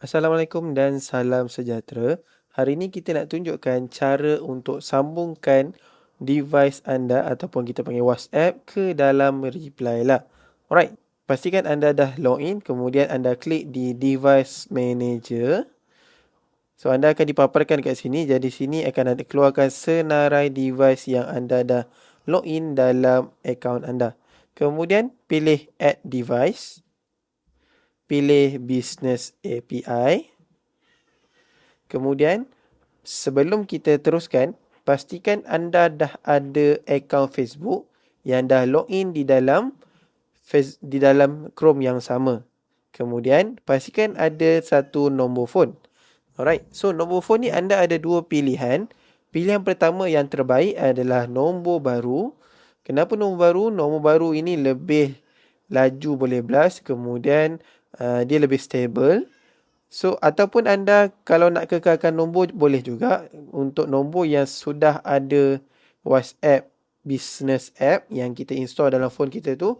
Assalamualaikum dan salam sejahtera. Hari ini kita nak tunjukkan cara untuk sambungkan device anda ataupun kita panggil WhatsApp ke dalam reply lah. Alright, pastikan anda dah login, kemudian anda klik di device manager. So, anda akan dipaparkan kat sini. Jadi, sini akan ada keluarkan senarai device yang anda dah login dalam akaun anda. Kemudian, pilih add device. Pilih business API. Kemudian, sebelum kita teruskan, pastikan anda dah ada akaun Facebook yang dah login di dalam Chrome yang sama. Kemudian, pastikan ada satu nombor phone. Alright, so nombor phone ni anda ada dua pilihan. Pilihan pertama yang terbaik adalah nombor baru. Kenapa nombor baru? Nombor baru ini lebih laju boleh blast. Kemudian, dia lebih stable. So, ataupun anda kalau nak kekalkan nombor boleh juga untuk nombor yang sudah ada WhatsApp business app yang kita install dalam phone kita tu.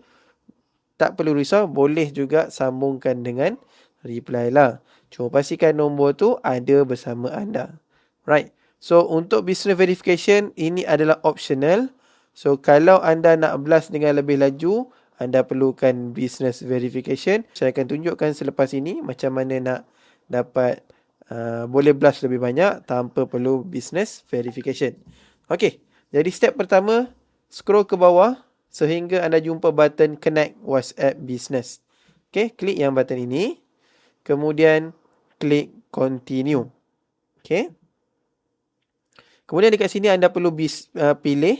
Tak perlu risau, boleh juga sambungkan dengan reply lah. Cuma pastikan nombor tu ada bersama anda. Right. So, untuk business verification, ini adalah optional. So, kalau anda nak blast dengan lebih laju, anda perlukan business verification. Saya akan tunjukkan selepas ini macam mana nak dapat boleh blast lebih banyak tanpa perlu business verification. Okey, jadi step pertama, scroll ke bawah sehingga anda jumpa button connect WhatsApp business. Okey, klik yang button ini. Kemudian klik continue. Okey. Kemudian dekat sini anda perlu pilih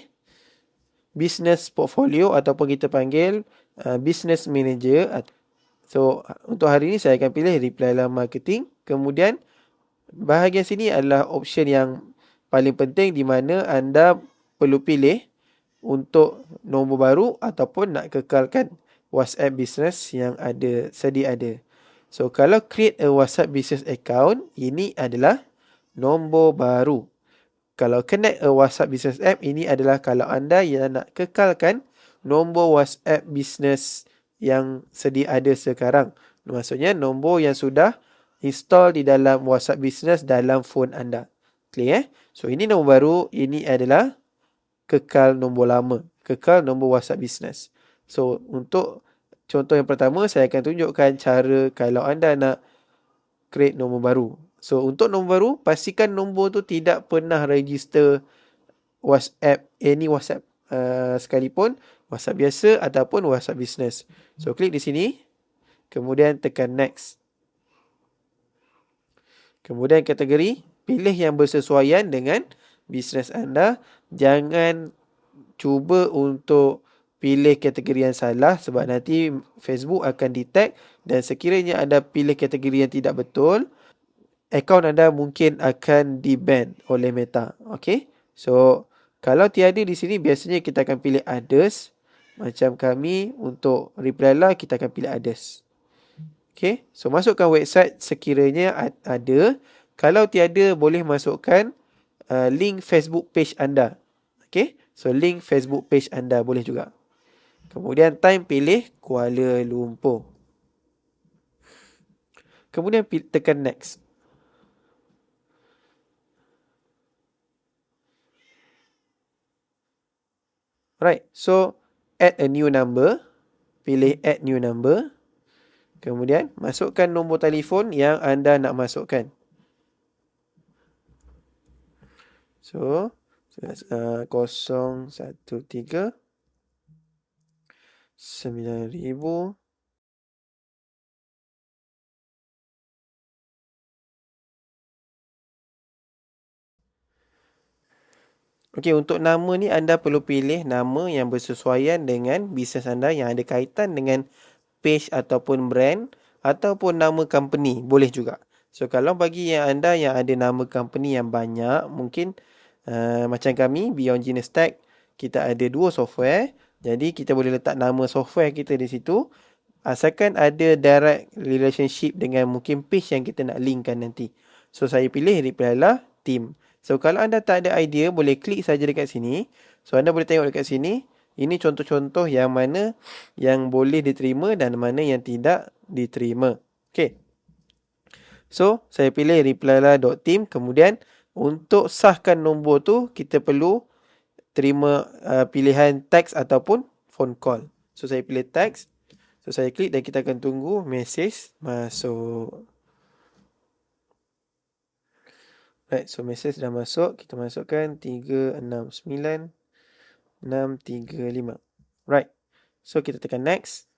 business portfolio ataupun kita panggil business manager. So, untuk hari ini saya akan pilih reply lah marketing. Kemudian, bahagian sini adalah option yang paling penting di mana anda perlu pilih untuk nombor baru ataupun nak kekalkan WhatsApp business yang sedia ada. So, kalau create a WhatsApp business account, ini adalah nombor baru. Kalau connect a WhatsApp business app, ini adalah kalau anda yang nak kekalkan nombor WhatsApp business yang sedia ada sekarang. Maksudnya nombor yang sudah install di dalam WhatsApp business dalam phone anda. Clear So, ini nombor baru, ini adalah kekal nombor lama. Kekal nombor WhatsApp business. So, untuk contoh yang pertama, saya akan tunjukkan cara kalau anda nak create nombor baru. So, untuk nombor baru, pastikan nombor tu tidak pernah register WhatsApp, any WhatsApp sekalipun, WhatsApp biasa ataupun WhatsApp business. So, klik di sini. Kemudian tekan next. Kemudian kategori, pilih yang bersesuaian dengan bisnes anda. Jangan cuba untuk pilih kategori yang salah sebab nanti Facebook akan detect dan sekiranya anda pilih kategori yang tidak betul, akaun anda mungkin akan di-ban oleh Meta. Okay? So, kalau tiada di sini, biasanya kita akan pilih others. Macam kami, untuk reply lah, kita akan pilih others. Okay? So, masukkan website sekiranya ada. Kalau tiada, boleh masukkan link Facebook page anda. Okay? So, link Facebook page anda boleh juga. Kemudian, time pilih Kuala Lumpur. Kemudian, tekan next. Right, so add a new number. Pilih add new number. Kemudian masukkan nombor telefon yang anda nak masukkan. So, 013 9000. Okey, untuk nama ni anda perlu pilih nama yang bersesuaian dengan bisnes anda yang ada kaitan dengan page ataupun brand ataupun nama company. Boleh juga. So, kalau bagi yang anda yang ada nama company yang banyak, mungkin macam kami, Beyond Genius Tech, kita ada 2 software. Jadi, kita boleh letak nama software kita di situ. Asalkan ada direct relationship dengan mungkin page yang kita nak linkkan nanti. So, saya pilih reply lah team. So, kalau anda tak ada idea, boleh klik saja dekat sini. So, anda boleh tengok dekat sini. Ini contoh-contoh yang mana yang boleh diterima dan mana yang tidak diterima. Okay. So, saya pilih reply.team. Kemudian, untuk sahkan nombor tu, kita perlu terima pilihan teks ataupun phone call. So, saya pilih teks. So, saya klik dan kita akan tunggu mesej masuk. Right, so mesej dah masuk. Kita masukkan 369635. Right. So, kita tekan next.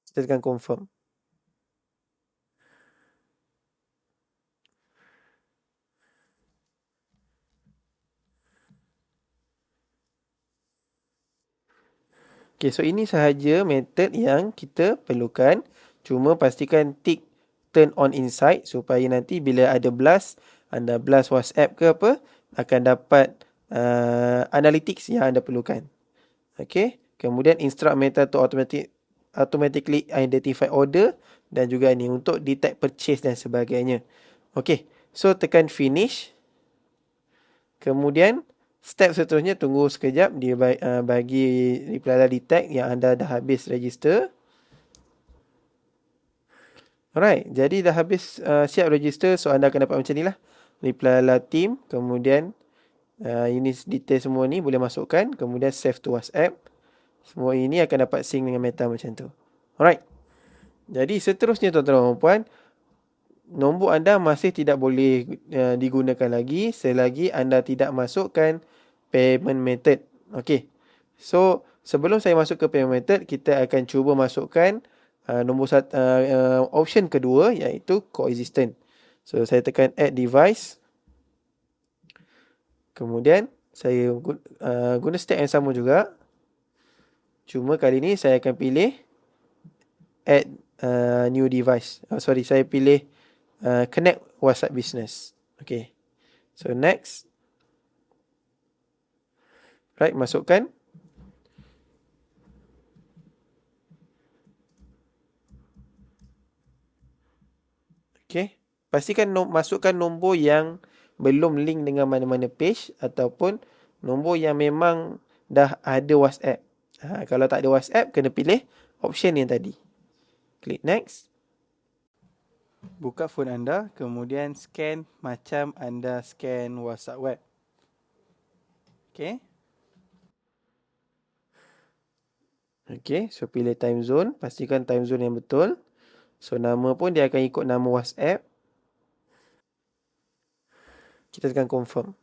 Kita tekan confirm. Okay, so ini sahaja method yang kita perlukan. Cuma pastikan tick turn on insight supaya nanti bila ada blast, anda blast WhatsApp ke apa, akan dapat analytics yang anda perlukan. Okay, kemudian instruct Meta to automatically identify order dan juga ni untuk detect purchase dan sebagainya. Okay, so tekan finish. Kemudian step seterusnya tunggu sekejap dia bagi reply detect yang anda dah habis register. Alright, jadi dah habis siap register, so anda akan dapat macam ni lah. Reply team, kemudian ini detail semua ni boleh masukkan, kemudian save to WhatsApp. Semua ini akan dapat sync dengan Meta macam tu. Alright. Jadi seterusnya tuan-tuan dan puan, nombor anda masih tidak boleh digunakan lagi selagi anda tidak masukkan payment method. Okey. So, sebelum saya masuk ke payment method, kita akan cuba masukkan option kedua iaitu coexistent. So, saya tekan add device. Kemudian, saya guna step yang sama juga. Cuma kali ni saya akan pilih add new device. Saya pilih connect WhatsApp business. Okay. So, next. Right, masukkan. Okay. Pastikan masukkan nombor yang belum link dengan mana-mana page ataupun nombor yang memang dah ada WhatsApp. Kalau tak ada WhatsApp, kena pilih option yang tadi. Klik next. Buka phone anda, kemudian scan macam anda scan WhatsApp web. Okay. Okay, so pilih time zone. Pastikan time zone yang betul. So, nama pun dia akan ikut nama WhatsApp. Kita tekan confirm.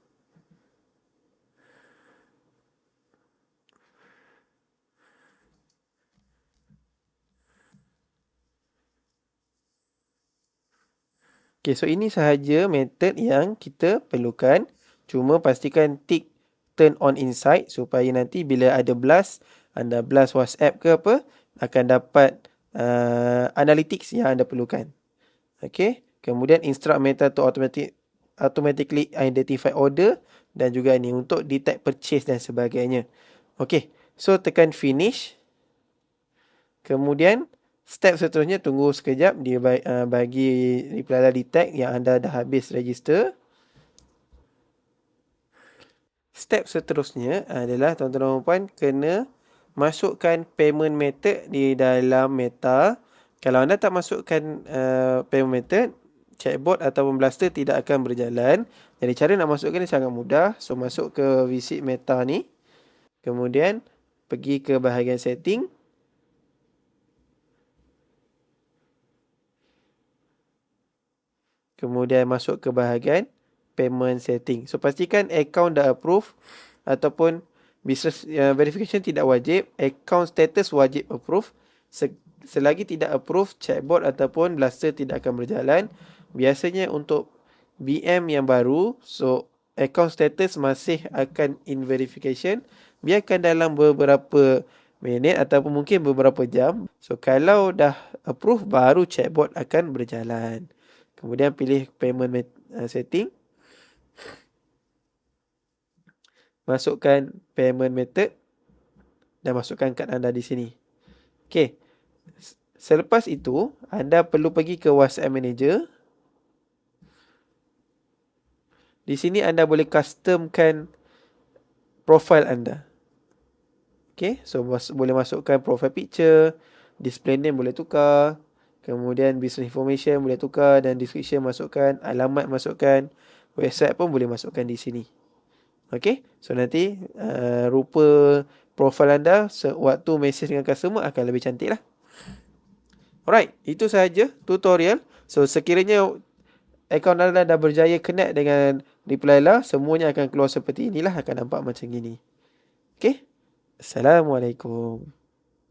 Okay, so ini sahaja method yang kita perlukan. Cuma pastikan tick turn on insight supaya nanti bila ada blast, anda blast WhatsApp ke apa, akan dapat analytics yang anda perlukan. Okay, kemudian instruct Meta to automatically identify order dan juga ni untuk detect purchase dan sebagainya. Okay, so tekan finish. Kemudian step seterusnya tunggu sekejap dia bagi reply detect yang anda dah habis register. Step seterusnya adalah tuan-tuan dan puan kena masukkan payment method di dalam Meta. Kalau anda tak masukkan payment method, chatbot ataupun blaster tidak akan berjalan. Jadi cara nak masukkan ni sangat mudah. So masuk ke visit Meta ni. Kemudian pergi ke bahagian setting. Kemudian masuk ke bahagian payment setting. So pastikan account dah approve ataupun business verification tidak wajib. Account status wajib approve. Selagi tidak approve, chatbot ataupun blaster tidak akan berjalan. Biasanya untuk BM yang baru, so account status masih akan in verification. Biarkan dalam beberapa minit ataupun mungkin beberapa jam. So kalau dah approve, baru chatbot akan berjalan. Kemudian pilih payment setting. Masukkan payment method. Dan masukkan kad anda di sini. Okey. Selepas itu, anda perlu pergi ke WhatsApp Manager. Di sini anda boleh customkan profile anda. Okey. So, boleh masukkan profile picture. Display name boleh tukar. Kemudian business information boleh tukar dan description masukkan, alamat masukkan, website pun boleh masukkan di sini. Okay, so nanti rupa profil anda waktu mesej dengan customer akan lebih cantik lah. Alright, itu sahaja tutorial. So sekiranya akaun anda dah berjaya connect dengan Reply lah, semuanya akan keluar seperti inilah, akan nampak macam ini. Okay, Assalamualaikum.